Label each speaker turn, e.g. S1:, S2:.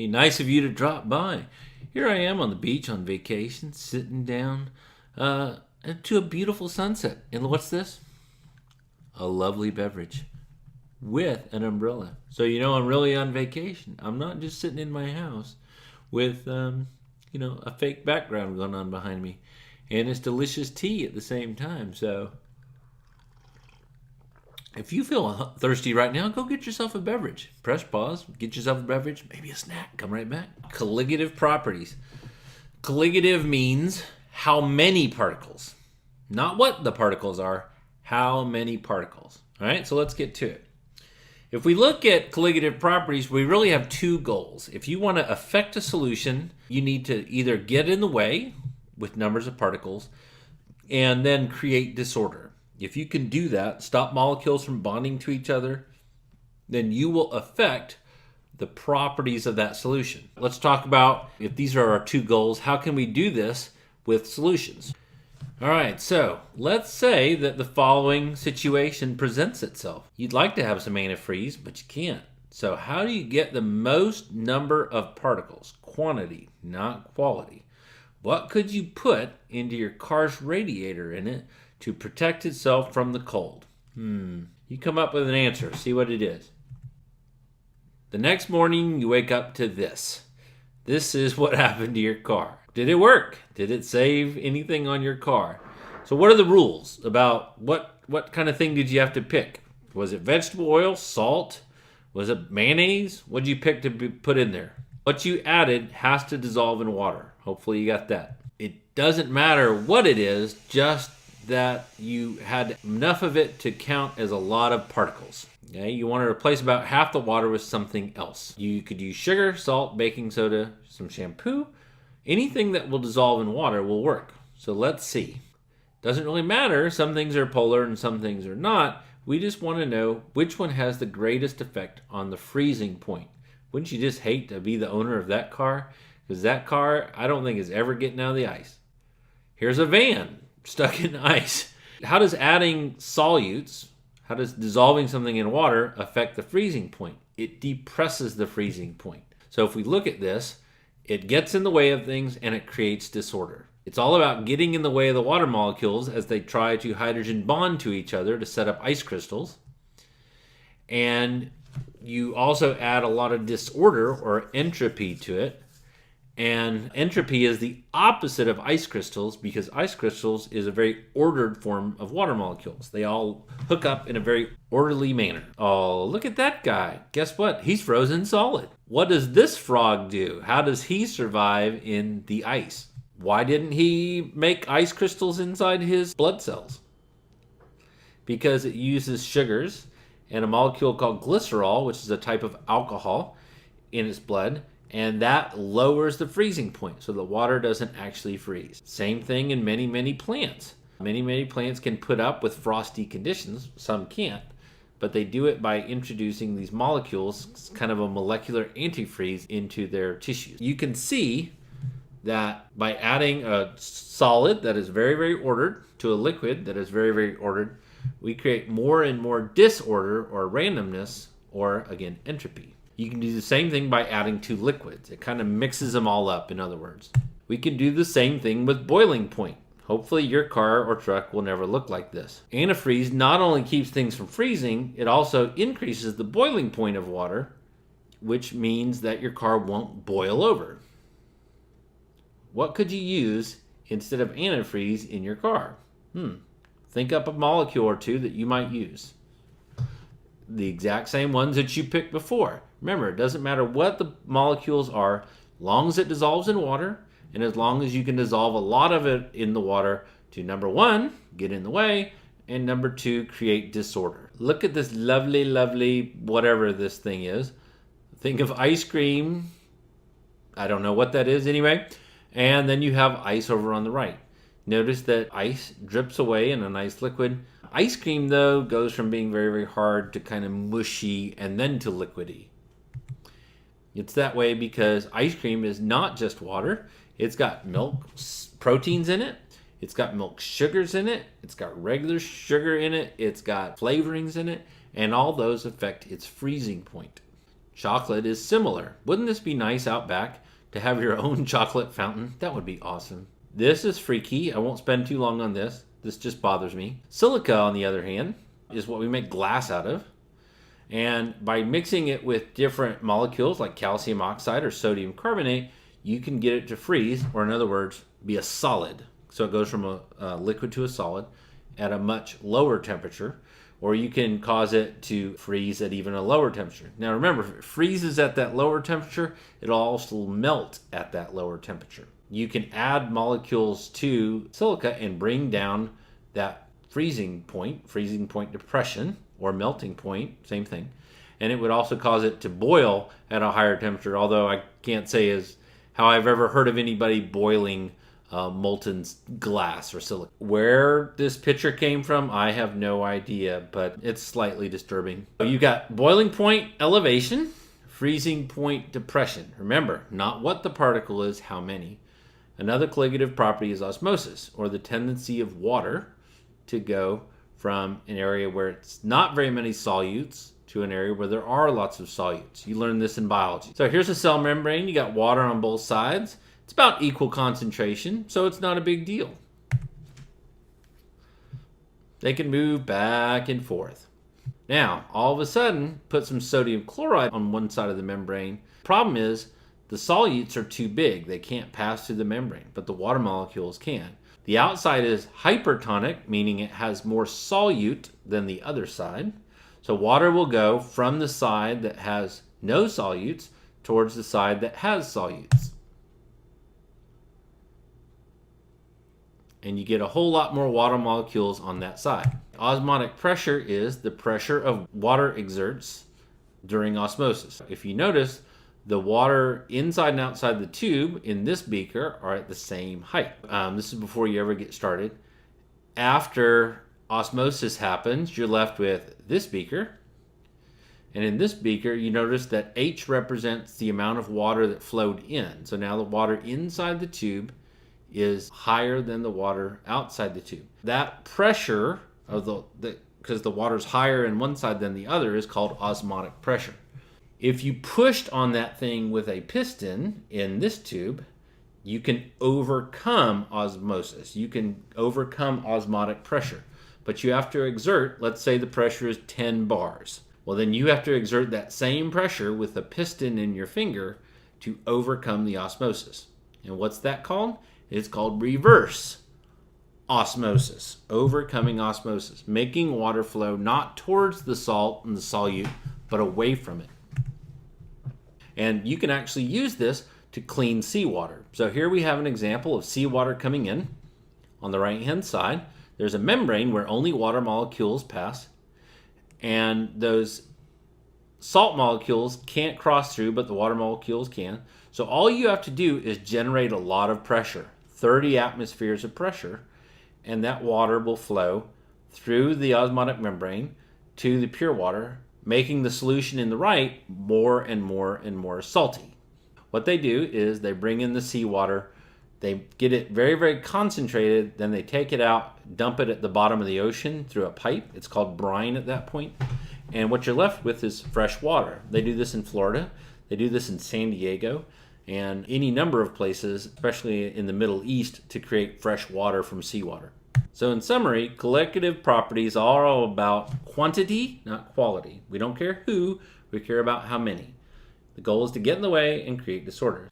S1: nice of you to drop by. Here I am on the beach on vacation, sitting down to a beautiful sunset. And what's this? A lovely beverage with an umbrella. So I'm really on vacation. I'm not just sitting in my house with a fake background going on behind me. And it's delicious tea at the same time. So if you feel thirsty right now, go get yourself a beverage. Press pause, get yourself a beverage, maybe a snack. Come right back. Colligative properties. Colligative means how many particles. Not what the particles are, how many particles. All right, so let's get to it. If we look at colligative properties, we really have two goals. If you want to affect a solution, you need to either get in the way with numbers of particles and then create disorder. If you can do that, stop molecules from bonding to each other, then you will affect the properties of that solution. Let's talk about, if these are our two goals, how can we do this with solutions? All right, so let's say that the following situation presents itself. You'd like to have some antifreeze, but you can't. So how do you get the most number of particles? Quantity, not quality. What could you put into your car's radiator in it to protect itself from the cold? You come up with an answer. See what it is. The next morning, you wake up to this. This is what happened to your car. Did it work? Did it save anything on your car? So what are the rules about what kind of thing did you have to pick? Was it vegetable oil, salt? Was it mayonnaise? What did you pick to put in there? What you added has to dissolve in water. Hopefully you got that. It doesn't matter what it is, just that you had enough of it to count as a lot of particles. Okay? You want to replace about half the water with something else. You could use sugar, salt, baking soda, some shampoo. Anything that will dissolve in water will work. So let's see. Doesn't really matter. Some things are polar and some things are not. We just want to know which one has the greatest effect on the freezing point. Wouldn't you just hate to be the owner of that car? Because that car, I don't think is ever getting out of the ice. Here's a van stuck in ice. How does adding solutes, how does dissolving something in water affect the freezing point? It depresses the freezing point. So if we look at this, it gets in the way of things and it creates disorder. It's all about getting in the way of the water molecules as they try to hydrogen bond to each other to set up ice crystals. And you also add a lot of disorder or entropy to it. And entropy is the opposite of ice crystals because ice crystals is a very ordered form of water molecules. They all hook up in a very orderly manner. Oh, look at that guy. Guess what? He's frozen solid. What does this frog do? How does he survive in the ice? Why didn't he make ice crystals inside his blood cells? Because it uses sugars and a molecule called glycerol, which is a type of alcohol in its blood, and that lowers the freezing point so the water doesn't actually freeze. Same thing in many, many plants. Many plants can put up with frosty conditions. Some can't, but they do it by introducing these molecules, kind of a molecular antifreeze, into their tissues. You can see that by adding a solid that is very, very ordered to a liquid that is very, very ordered, we create more and more disorder or randomness or, again, entropy. You can do the same thing by adding two liquids. It kind of mixes them all up, in other words. We can do the same thing with boiling point. Hopefully your car or truck will never look like this. Antifreeze not only keeps things from freezing, it also increases the boiling point of water, which means that your car won't boil over. What could you use instead of antifreeze in your car? Think up a molecule or two that you might use. The exact same ones that you picked before. Remember, it doesn't matter what the molecules are, long as it dissolves in water, and as long as you can dissolve a lot of it in the water to, number one, get in the way, and number two, create disorder. Look at this lovely, lovely, whatever this thing is. Think of ice cream. I don't know what that is anyway. And then you have ice over on the right. Notice that ice drips away in a nice liquid. Ice cream, though, goes from being very, very hard to kind of mushy and then to liquidy. It's that way because ice cream is not just water. It's got milk proteins in it. It's got milk sugars in it. It's got regular sugar in it. It's got flavorings in it. And all those affect its freezing point. Chocolate is similar. Wouldn't this be nice out back to have your own chocolate fountain? That would be awesome. This is freaky. I won't spend too long on this. This just bothers me. Silica, on the other hand, is what we make glass out of. And by mixing it with different molecules like calcium oxide or sodium carbonate, you can get it to freeze, or in other words, be a solid. So it goes from a liquid to a solid at a much lower temperature, or you can cause it to freeze at even a lower temperature. Now remember, if it freezes at that lower temperature, it'll also melt at that lower temperature. You can add molecules to silica and bring down that freezing point depression, or melting point, same thing. And it would also cause it to boil at a higher temperature, although I can't say as how I've ever heard of anybody boiling molten glass or silica. Where this picture came from, I have no idea, but it's slightly disturbing. You got boiling point elevation, freezing point depression. Remember, not what the particle is, how many. Another colligative property is osmosis, or the tendency of water to go from an area where it's not very many solutes to an area where there are lots of solutes. You learned this in biology. So here's a cell membrane. You got water on both sides. It's about equal concentration, so it's not a big deal. They can move back and forth. Now, all of a sudden, put some sodium chloride on one side of the membrane. Problem is, the solutes are too big. They can't pass through the membrane, but the water molecules can. The outside is hypertonic, meaning it has more solute than the other side. So water will go from the side that has no solutes towards the side that has solutes. And you get a whole lot more water molecules on that side. Osmotic pressure is the pressure of water exerts during osmosis. If you notice, the water inside and outside the tube in this beaker are at the same height. This is before you ever get started. After osmosis happens, you're left with this beaker. And in this beaker, you notice that H represents the amount of water that flowed in. So now the water inside the tube is higher than the water outside the tube. That pressure of because the water's higher in one side than the other, is called osmotic pressure. If you pushed on that thing with a piston in this tube, you can overcome osmosis. You can overcome osmotic pressure. But you have to exert, let's say the pressure is 10 bars. Well, then you have to exert that same pressure with a piston in your finger to overcome the osmosis. And what's that called? It's called reverse osmosis, overcoming osmosis, making water flow not towards the salt and the solute, but away from it. And you can actually use this to clean seawater. So here we have an example of seawater coming in. On the right-hand side, there's a membrane where only water molecules pass, and those salt molecules can't cross through, but the water molecules can. So all you have to do is generate a lot of pressure, 30 atmospheres of pressure, and that water will flow through the osmotic membrane to the pure water, making the solution in the right more and more and more salty. What they do is they bring in the seawater, they get it very, very concentrated, then they take it out, dump it at the bottom of the ocean through a pipe. It's called brine at that point. And what you're left with is fresh water. They do this in Florida, they do this in San Diego, and any number of places, especially in the Middle East, to create fresh water from seawater. So in summary, colligative properties are all about quantity, not quality. We don't care who, we care about how many. The goal is to get in the way and create disorder.